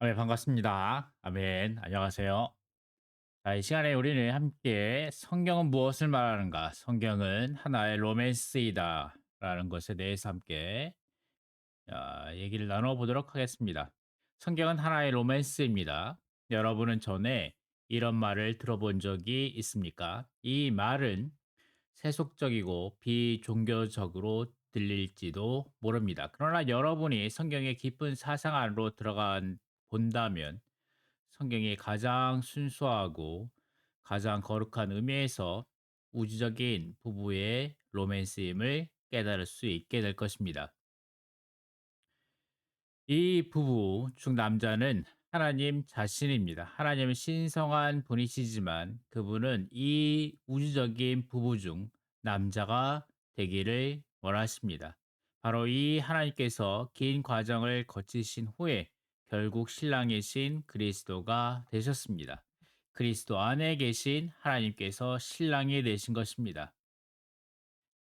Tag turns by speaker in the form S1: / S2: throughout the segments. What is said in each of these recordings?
S1: 아멘, 반갑습니다. 아멘. 안녕하세요. 자, 이 시간에 우리는 함께 성경은 무엇을 말하는가? 성경은 하나의 로맨스이다. 라는 것에 대해서 함께 얘기를 나눠보도록 하겠습니다. 성경은 하나의 로맨스입니다. 여러분은 전에 이런 말을 들어본 적이 있습니까? 이 말은 세속적이고 비종교적으로 들릴지도 모릅니다. 그러나 여러분이 성경의 깊은 사상 안으로 들어간 본다면 성경이 가장 순수하고 가장 거룩한 의미에서 우주적인 부부의 로맨스임을 깨달을 수 있게 될 것입니다. 이 부부 중 남자는 하나님 자신입니다. 하나님은 신성한 분이시지만 그분은 이 우주적인 부부 중 남자가 되기를 원하십니다. 바로 이 하나님께서 긴 과정을 거치신 후에 결국 신랑이신 그리스도가 되셨습니다. 그리스도 안에 계신 하나님께서 신랑이 되신 것입니다.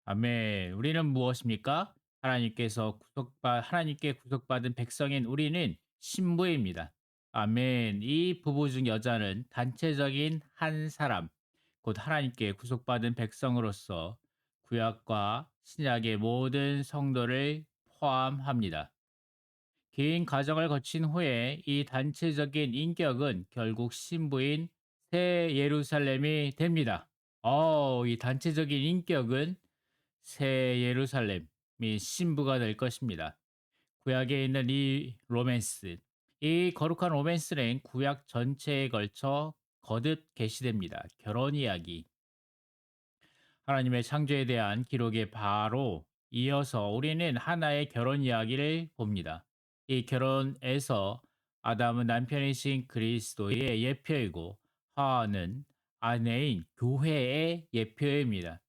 S1: 아멘. 우리는 무엇입니까? 하나님께 구속받은 백성인 우리는 신부입니다. 아멘. 이 부부 중 여자는 단체적인 한 사람, 곧 하나님께 구속받은 백성으로서 구약과 신약의 모든 성도를 포함합니다. 긴 과정을 거친 후에 이 단체적인 인격은 결국 신부인 새 예루살렘이 됩니다. 이 단체적인 인격은 새 예루살렘이 신부가 될 것입니다. 구약에 있는 이 로맨스, 이 거룩한 로맨스는 구약 전체에 걸쳐 거듭 계시됩니다. 결혼 이야기, 하나님의 창조에 대한 기록에 바로 이어서 우리는 하나의 결혼 이야기를 봅니다. 이 결혼에서 아담은 남편이신 그리스도의 예표이고 하와는 아내인 교회의 예표입니다.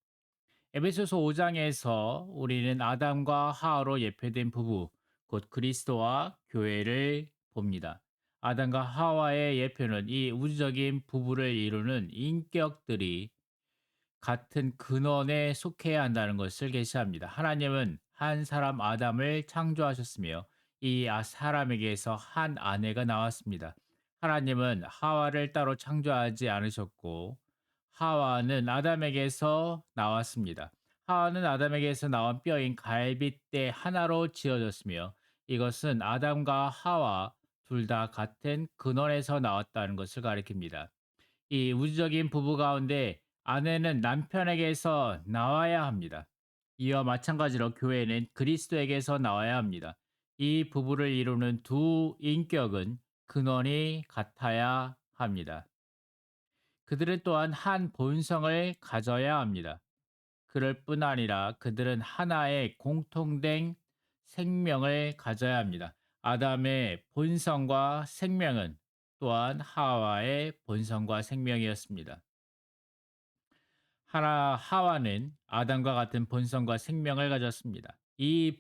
S1: 에베소서 5장에서 우리는 아담과 하와로 예표된 부부, 곧 그리스도와 교회를 봅니다. 아담과 하와의 예표는 이 우주적인 부부를 이루는 인격들이 같은 근원에 속해야 한다는 것을 계시합니다. 하나님은 한 사람 아담을 창조하셨으며 이 사람에게서 한 아내가 나왔습니다. 하나님은 하와를 따로 창조하지 않으셨고 하와는 아담에게서 나왔습니다. 하와는 아담에게서 나온 뼈인 갈빗대 하나로 지어졌으며 이것은 아담과 하와 둘 다 같은 근원에서 나왔다는 것을 가리킵니다. 이 우주적인 부부 가운데 아내는 남편에게서 나와야 합니다. 이와 마찬가지로 교회는 그리스도에게서 나와야 합니다. 이 부부를 이루는 두 인격은 근원이 같아야 합니다. 그들은 또한 한 본성을 가져야 합니다. 그럴 뿐 아니라 그들은 하나의 공통된 생명을 가져야 합니다. 아담의 본성과 생명은 또한 하와의 본성과 생명이었습니다. 하와는 아담과 같은 본성과 생명을 가졌습니다. 이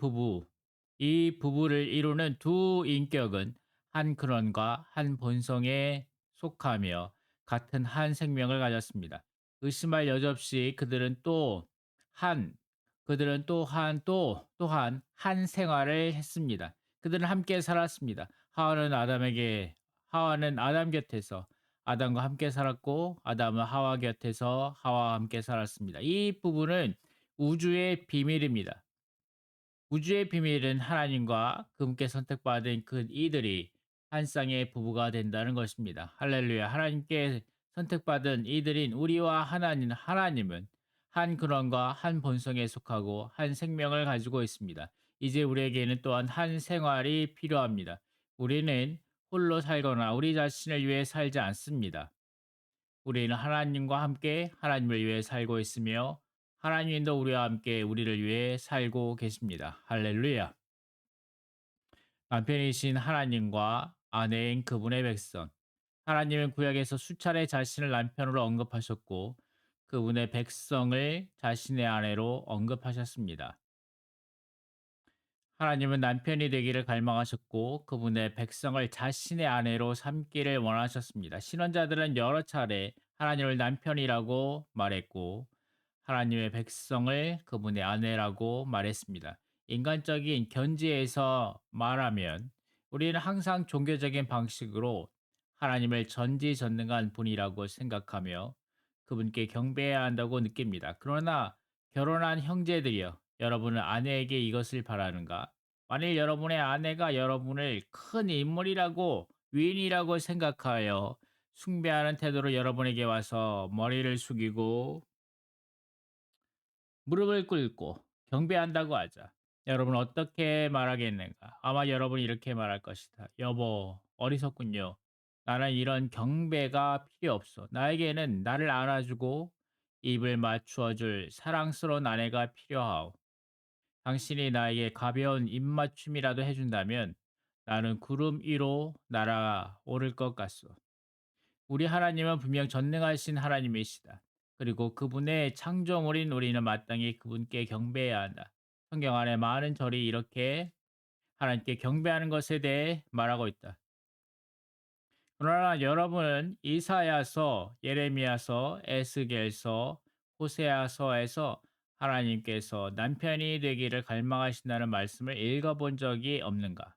S1: 부부를 이루는 두 인격은 한 근원과 한 본성에 속하며 같은 한 생명을 가졌습니다. 의심할 여지 없이 한, 그들은 또한 한 생활을 했습니다. 그들은 함께 살았습니다. 하와는 아담 곁에서 아담과 함께 살았고 아담은 하와 곁에서 하와와 함께 살았습니다. 이 부분은 우주의 비밀입니다. 우주의 비밀은 하나님과 그분께 선택받은 그 이들이 한 쌍의 부부가 된다는 것입니다. 할렐루야. 하나님께 선택받은 이들인 우리와 하나님은 한 근원과 한 본성에 속하고 한 생명을 가지고 있습니다. 이제 우리에게는 또한 한 생활이 필요합니다. 우리는 홀로 살거나 우리 자신을 위해 살지 않습니다. 우리는 하나님과 함께 하나님을 위해 살고 있으며 하나님도 우리와 함께 우리를 위해 살고 계십니다. 할렐루야. 남편이신 하나님과 아내인 그분의 백성. 하나님은 구약에서 수차례 자신을 남편으로 언급하셨고 그분의 백성을 자신의 아내로 언급하셨습니다. 하나님은 남편이 되기를 갈망하셨고 그분의 백성을 자신의 아내로 삼기를 원하셨습니다. 신원자들은 여러 차례 하나님을 남편이라고 말했고 하나님의 백성을 그분의 아내라고 말했습니다. 인간적인 견지에서 말하면 우리는 항상 종교적인 방식으로 하나님을 전지전능한 분이라고 생각하며 그분께 경배해야 한다고 느낍니다. 그러나 결혼한 형제들이여, 여러분은 아내에게 이것을 바라는가? 만일 여러분의 아내가 여러분을 큰 인물이라고, 위인이라고 생각하여 숭배하는 태도로 여러분에게 와서 머리를 숙이고 무릎을 꿇고 경배한다고 하자. 여러분은 어떻게 말하겠는가? 아마 여러분이 이렇게 말할 것이다. 여보, 어리석군요. 나는 이런 경배가 필요 없어. 나에게는 나를 안아주고 입을 맞추어 줄 사랑스러운 아내가 필요하오. 당신이 나에게 가벼운 입맞춤이라도 해준다면 나는 구름 위로 날아오를 것 같소. 우리 하나님은 분명 전능하신 하나님이시다. 그리고 그분의 창조물인 우리는 마땅히 그분께 경배해야 한다. 성경 안에 많은 절이 이렇게 하나님께 경배하는 것에 대해 말하고 있다. 그러나 여러분은 이사야서, 예레미야서, 에스겔서, 호세아서에서 하나님께서 남편이 되기를 갈망하신다는 말씀을 읽어본 적이 없는가?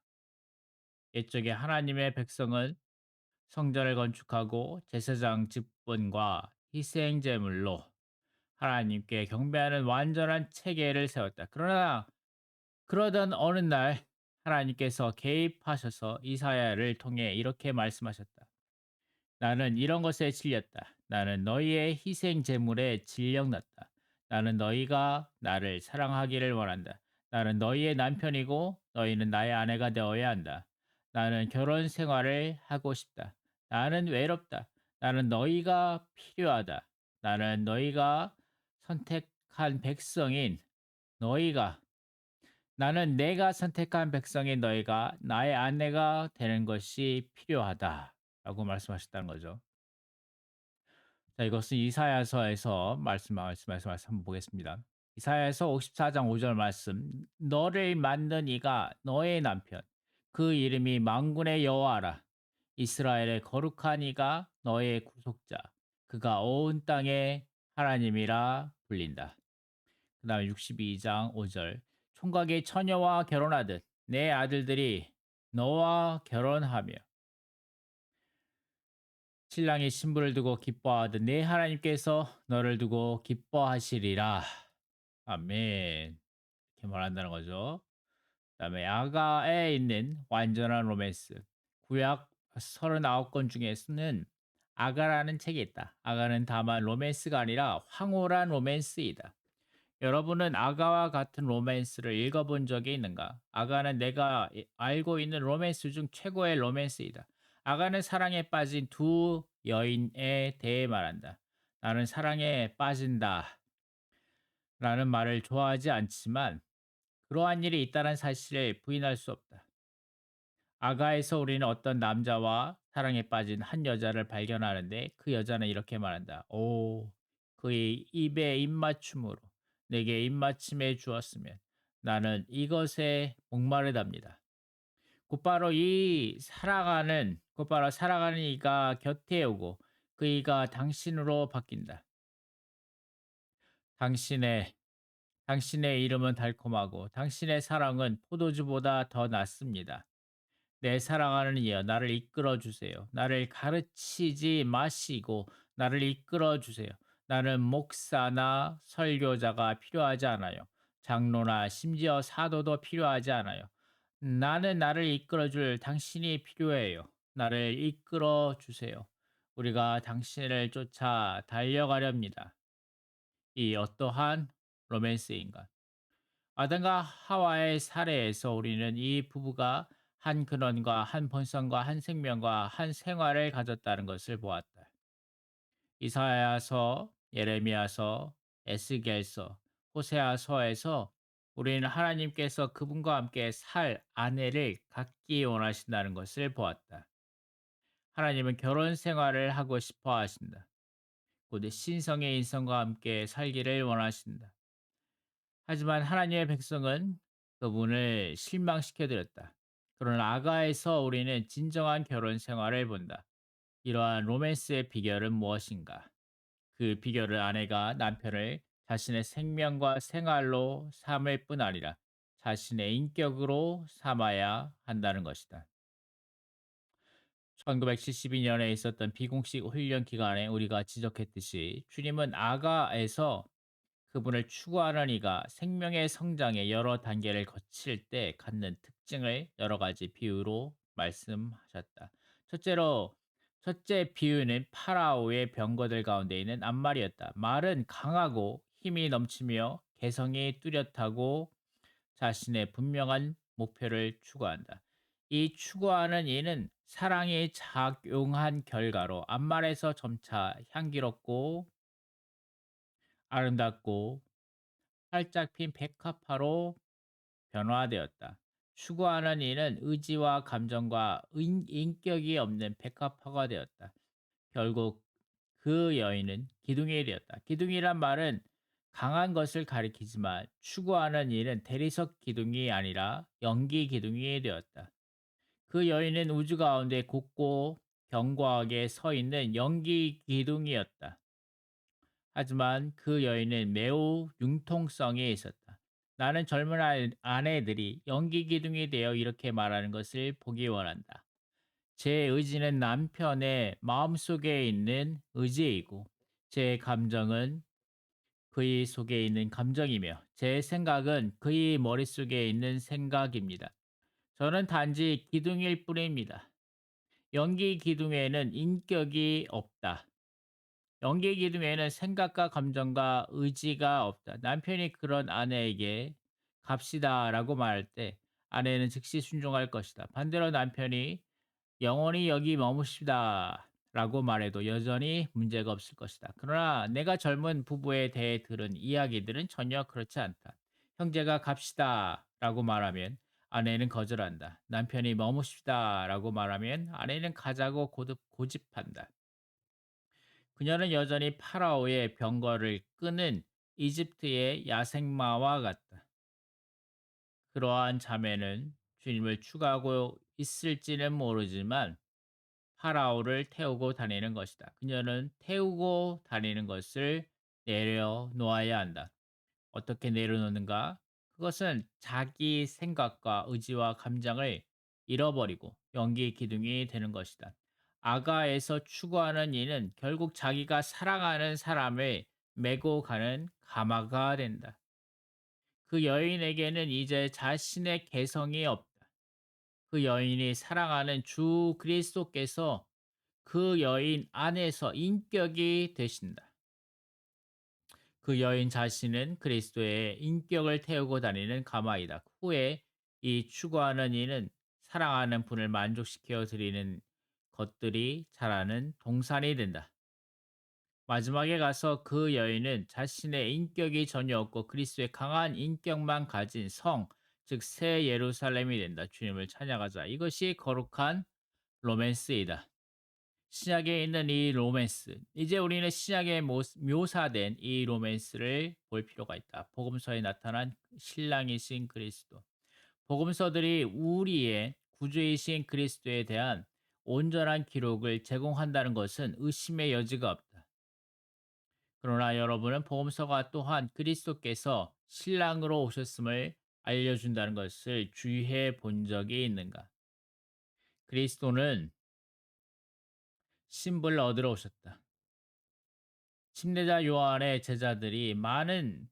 S1: 옛적에 하나님의 백성은 성전을 건축하고 제사장 직분과 희생 제물로 하나님께 경배하는 완전한 체계를 세웠다. 그러나 그러던 어느 날 하나님께서 개입하셔서 이사야를 통해 이렇게 말씀하셨다. 나는 이런 것에 질렸다. 나는 너희의 희생 제물에 질령났다. 나는 너희가 나를 사랑하기를 원한다. 나는 너희의 남편이고 너희는 나의 아내가 되어야 한다. 나는 결혼 생활을 하고 싶다. 나는 외롭다. 나는 너희가 필요하다. 나는 너희가 선택한 백성인 너희가 나는 내가 선택한 백성인 너희가 나의 아내가 되는 것이 필요하다. 라고 말씀하셨다는 거죠. 자, 이것은 이사야서에서 말씀 한번 보겠습니다. 이사야서 54장 5절 말씀. 너를 만든 이가 너의 남편, 그 이름이 만군의 여호와라. 이스라엘의 거룩한 이가 너의 구속자, 그가 온 땅의 하나님이라 불린다. 그 다음에 62장 5절. 총각의 처녀와 결혼하듯 내 아들들이 너와 결혼하며 신랑이 신부를 두고 기뻐하듯 내 하나님께서 너를 두고 기뻐하시리라. 아멘. 이렇게 말한다는 거죠. 그다음에 아가에 있는 완전한 로맨스. 구약 39권 중에서는 아가라는 책이 있다. 아가는 다만 로맨스가 아니라 황홀한 로맨스이다. 여러분은 아가와 같은 로맨스를 읽어본 적이 있는가? 아가는 내가 알고 있는 로맨스 중 최고의 로맨스이다. 아가는 사랑에 빠진 두 여인에 대해 말한다. 나는 사랑에 빠진다. 라는 말을 좋아하지 않지만 그러한 일이 있다는 사실을 부인할 수 없다. 아가에서 우리는 어떤 남자와 사랑에 빠진 한 여자를 발견하는데 그 여자는 이렇게 말한다. 오, 그의 입에 입맞춤으로 내게 입맞춤해 주었으면 나는 이것에 목마르답니다. 곧바로 살아가는 이가 곁에 오고 그 이가 당신으로 바뀐다. 당신의 당신의 이름은 달콤하고 당신의 사랑은 포도주보다 더 낫습니다. 내 사랑하는 이여 나를 이끌어 주세요. 나를 가르치지 마시고 나를 이끌어 주세요. 나는 목사나 설교자가 필요하지 않아요. 장로나 심지어 사도도 필요하지 않아요. 나는 나를 이끌어 줄 당신이 필요해요. 나를 이끌어 주세요. 우리가 당신을 쫓아 달려가렵니다. 이 어떠한 로맨스인가? 아담과 하와의 사례에서 우리는 이 부부가 한 근원과 한 본성과 한 생명과 한 생활을 가졌다는 것을 보았다. 이사야서, 예레미야서, 에스겔서, 호세아서에서 우리는 하나님께서 그분과 함께 살 아내를 갖기 원하신다는 것을 보았다. 하나님은 결혼 생활을 하고 싶어 하신다. 곧 신성의 인성과 함께 살기를 원하신다. 하지만 하나님의 백성은 그분을 실망시켜 드렸다. 그러나 아가에서 우리는 진정한 결혼 생활을 본다. 이러한 로맨스의 비결은 무엇인가? 그 비결은 아내가 남편을 자신의 생명과 생활로 삼을 뿐 아니라 자신의 인격으로 삼아야 한다는 것이다. 1972년에 있었던 비공식 훈련 기간에 우리가 지적했듯이 주님은 아가에서 그분을 추구하는 이가 생명의 성장의 여러 단계를 거칠 때 갖는 특징을 여러 가지 비유로 말씀하셨다. 첫째로 첫째 비유는 파라오의 병거들 가운데 있는 앞말이었다. 말은 강하고 힘이 넘치며 개성이 뚜렷하고 자신의 분명한 목표를 추구한다. 이 추구하는 이는 사랑이 작용한 결과로 앞말에서 점차 향기롭고 아름답고 활짝 핀 백합화로 변화되었다. 추구하는 이는 의지와 감정과 인격이 없는 백합화가 되었다. 결국 그 여인은 기둥이 되었다. 기둥이란 말은 강한 것을 가리키지만 추구하는 이는 대리석 기둥이 아니라 연기 기둥이 되었다. 그 여인은 우주 가운데 굳고 견고하게 서 있는 연기 기둥이었다. 하지만 그 여인은 매우 융통성이 있었다. 나는 젊은 아내들이 연기 기둥이 되어 이렇게 말하는 것을 보기 원한다. 제 의지는 남편의 마음속에 있는 의지이고, 제 감정은 그의 속에 있는 감정이며, 제 생각은 그의 머릿속에 있는 생각입니다. 저는 단지 기둥일 뿐입니다. 연기 기둥에는 인격이 없다. 연계 기둥에는 생각과 감정과 의지가 없다. 남편이 그런 아내에게 갑시다라고 말할 때 아내는 즉시 순종할 것이다. 반대로 남편이 영원히 여기 머무시다라고 말해도 여전히 문제가 없을 것이다. 그러나 내가 젊은 부부에 대해 들은 이야기들은 전혀 그렇지 않다. 형제가 갑시다라고 말하면 아내는 거절한다. 남편이 머무시다라고 말하면 아내는 가자고 고집한다. 그녀는 여전히 파라오의 병거를 끄는 이집트의 야생마와 같다. 그러한 자매는 주님을 추구하고 있을지는 모르지만 파라오를 태우고 다니는 것이다. 그녀는 태우고 다니는 것을 내려놓아야 한다. 어떻게 내려놓는가? 그것은 자기 생각과 의지와 감정을 잃어버리고 연기 기둥이 되는 것이다. 아가에서 추구하는 이는 결국 자기가 사랑하는 사람을 메고 가는 가마가 된다. 그 여인에게는 이제 자신의 개성이 없다. 그 여인이 사랑하는 주 그리스도께서 그 여인 안에서 인격이 되신다. 그 여인 자신은 그리스도의 인격을 태우고 다니는 가마이다. 후에 이 추구하는 이는 사랑하는 분을 만족시켜 드리는 것들이 자라는 동산이 된다. 마지막에 가서 그 여인은 자신의 인격이 전혀 없고 그리스도의 강한 인격만 가진 성, 즉 새 예루살렘이 된다. 주님을 찬양하자. 이것이 거룩한 로맨스이다. 신약에 있는 이 로맨스. 이제 우리는 신약에 묘사된 이 로맨스를 볼 필요가 있다. 복음서에 나타난 신랑이신 그리스도. 복음서들이 우리의 구주이신 그리스도에 대한 온전한 기록을 제공한다는 것은 의심의 여지가 없다. 그러나 여러분은 복음서가 또한 그리스도께서 신랑으로 오셨음을 알려준다는 것을 주의해 본 적이 있는가? 그리스도는 신부를 얻으러 오셨다. 침례자 요한의 제자들이 많은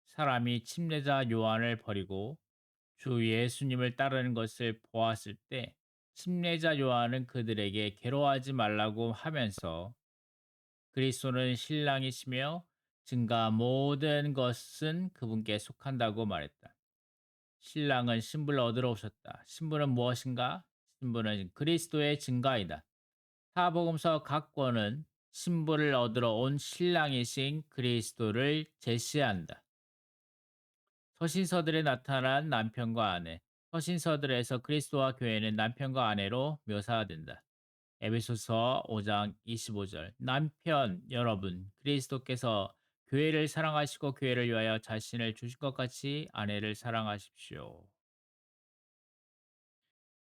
S1: 사람이 침례자 요한을 버리고 주 예수님을 따르는 것을 보았을 때 침례자 요한은 그들에게 괴로워하지 말라고 하면서 그리스도는 신랑이시며 증가 모든 것은 그분께 속한다고 말했다. 신랑은 신부를 얻으러 오셨다. 신부는 무엇인가? 신부는 그리스도의 증가이다. 사복음서 각 권은 신부를 얻으러 온 신랑이신 그리스도를 제시한다. 서신서들에 나타난 남편과 아내, 서신서들에서 그리스도와 교회는 남편과 아내로 묘사된다. 에베소서 5장 25절. 남편 여러분, 그리스도께서 교회를 사랑하시고 교회를 위하여 자신을 주신 것 같이 아내를 사랑하십시오.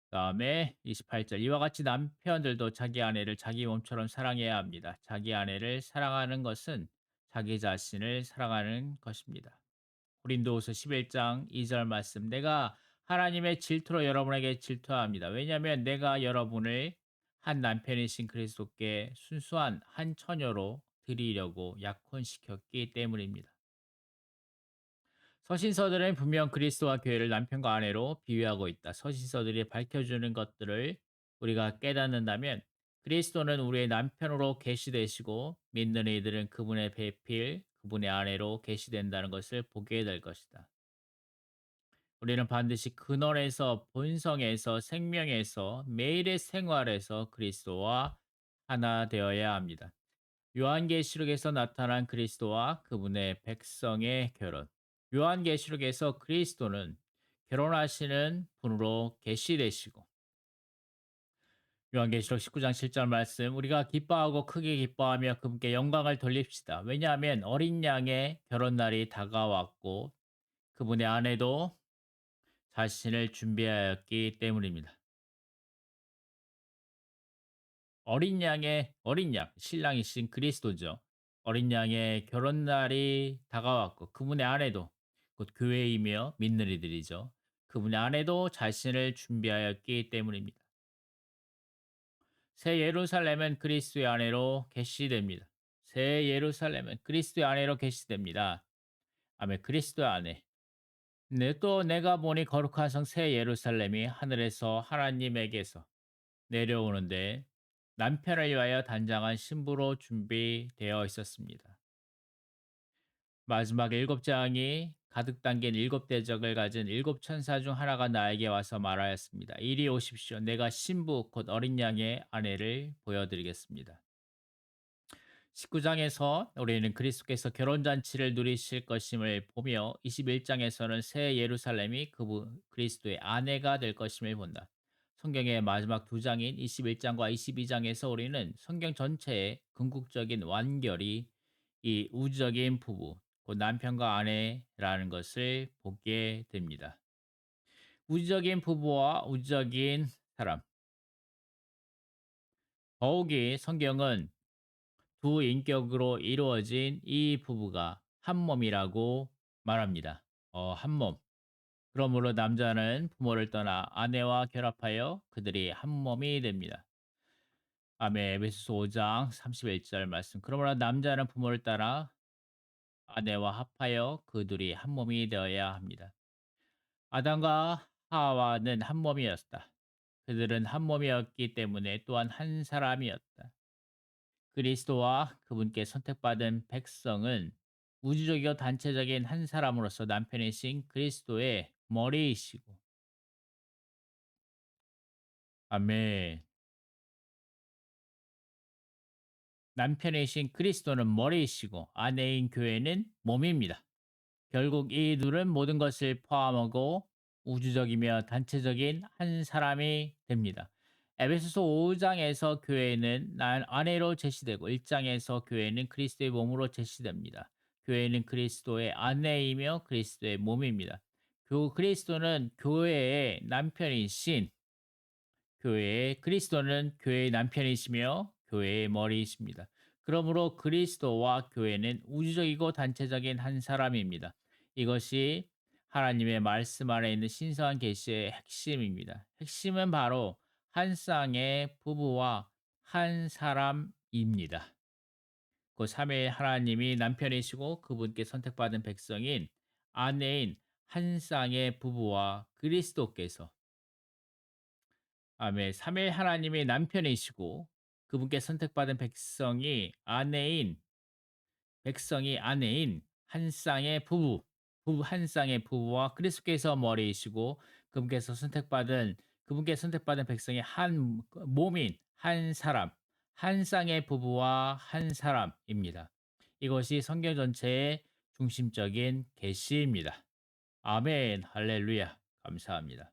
S1: 그다음에 28절. 이와 같이 남편들도 자기 아내를 자기 몸처럼 사랑해야 합니다. 자기 아내를 사랑하는 것은 자기 자신을 사랑하는 것입니다. 고린도후서 11장 2절 말씀. 내가 하나님의 질투로 여러분에게 질투합니다. 왜냐하면 내가 여러분을 한 남편이신 그리스도께 순수한 한 처녀로 드리려고 약혼시켰기 때문입니다. 서신서들은 분명 그리스도와 교회를 남편과 아내로 비유하고 있다. 서신서들이 밝혀주는 것들을 우리가 깨닫는다면 그리스도는 우리의 남편으로 계시되시고 믿는 이들은 그분의 배필, 그분의 아내로 계시된다는 것을 보게 될 것이다. 우리는 반드시 근원에서 본성에서 생명에서 매일의 생활에서 그리스도와 하나 되어야 합니다. 요한계시록에서 나타난 그리스도와 그분의 백성의 결혼. 요한계시록에서 그리스도는 결혼하시는 분으로 계시되시고 요한계시록 19장 7절 말씀 우리가 기뻐하고 크게 기뻐하며 그분께 영광을 돌립시다. 왜냐하면 어린 양의 결혼 날이 다가왔고 그분의 아내도 자신을 준비하였기 때문입니다. 어린 양, 신랑이신 그리스도죠. 어린 양의 결혼 날이 다가왔고 그분의 아내도 곧 교회이며 믿는 이들이죠. 그분의 아내도 자신을 준비하였기 때문입니다. 새 예루살렘은 그리스도의 아내로 계시됩니다. 새 예루살렘은 그리스도의 아내로 계시됩니다. 아멘. 그리스도의 아내. 네, 또 내가 보니 거룩한 성 새 예루살렘이 하늘에서 하나님에게서 내려오는데 남편을 위하여 단장한 신부로 준비되어 있었습니다. 마지막 일곱 장이 가득 담긴 일곱 대적을 가진 일곱 천사 중 하나가 나에게 와서 말하였습니다. 이리 오십시오. 내가 신부 곧 어린 양의 아내를 보여드리겠습니다. 19장에서 우리는 그리스도께서 결혼잔치를 누리실 것임을 보며 21장에서는 새 예루살렘이 그분 그리스도의 아내가 될 것임을 본다. 성경의 마지막 두 장인 21장과 22장에서 우리는 성경 전체의 궁극적인 완결이 이 우주적인 부부, 곧 남편과 아내라는 것을 보게 됩니다. 우주적인 부부와 우주적인 사람. 더욱이 성경은 두 인격으로 이루어진 이 부부가 한 몸이라고 말합니다. 한 몸. 그러므로 남자는 부모를 떠나 아내와 결합하여 그들이 한 몸이 됩니다. 아멘. 에베소서 5장 31절 말씀. 그러므로 남자는 부모를 따라 아내와 합하여 그들이 한 몸이 되어야 합니다. 아담과 하와는 한 몸이었다. 그들은 한 몸이었기 때문에 또한 한 사람이었다. 그리스도와 그분께 선택받은 백성은 우주적이고 단체적인 한 사람으로서 남편이신 그리스도의 머리이시고 아멘. 남편이신 그리스도는 머리이시고 아내인 교회는 몸입니다. 결국 이 둘은 모든 것을 포함하고 우주적이며 단체적인 한 사람이 됩니다. 에베소서 5장에서 교회는 아내로 제시되고 1장에서 교회는 그리스도의 몸으로 제시됩니다. 교회는 그리스도의 아내이며 그리스도의 몸입니다. 그리스도는 교회의 남편이신 그리스도는 교회의 남편이시며 교회의 머리이십니다. 그러므로 그리스도와 교회는 우주적이고 단체적인 한 사람입니다. 이것이 하나님의 말씀 안에 있는 신성한 계시의 핵심입니다. 핵심은 바로 한 쌍의 부부와 한 사람입니다. 그 삼위의 하나님이 남편이시고 그분께 선택받은 백성인 아내인 한 쌍의 부부와 그리스도께서 아멘. 삼일 하나님의 남편이시고 그분께 선택받은 백성이 아내인 한 쌍의 부부 한 쌍의 부부와 그리스도께서 머리이시고 그분께 선택받은 백성이 한 몸인 한 사람, 한 쌍의 부부와 한 사람입니다. 이것이 성경 전체의 중심적인 계시입니다. 아멘. 할렐루야. 감사합니다.